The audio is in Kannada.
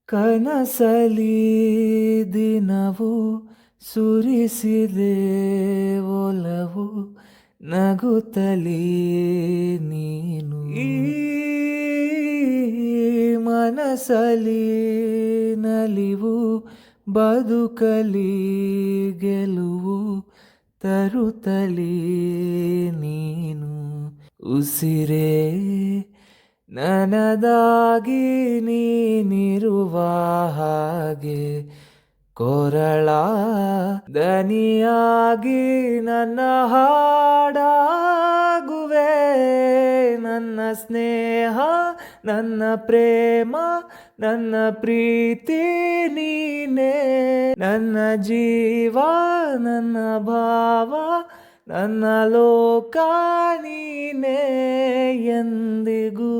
ಕನಸಲಿ ದಿನವು ಸುರಿಸಿದೆ ಒಲವು ನಗುತ್ತಲೀ ನೀನು ಈ ಮನಸಲಿ ನಲಿವು ಬದುಕಲಿ ಗೆಲುವು ತರುತ್ತಲೀ ನೀನು ಉಸಿರೇ ನನದಾಗಿ ನೀನಿರುವ ಹಾಗೆ ಕೊರಳ ದನಿಯಾಗಿ ನನ್ನ ಹಾಡಾಗುವೆ ನನ್ನ ಸ್ನೇಹ ನನ್ನ ಪ್ರೇಮ ನನ್ನ ಪ್ರೀತಿ ನೀನೇ ನನ್ನ ಜೀವ ನನ್ನ ಭಾವ ನನ್ನ ಲೋಕ ನೀನೇ ಎಂದಿಗೂ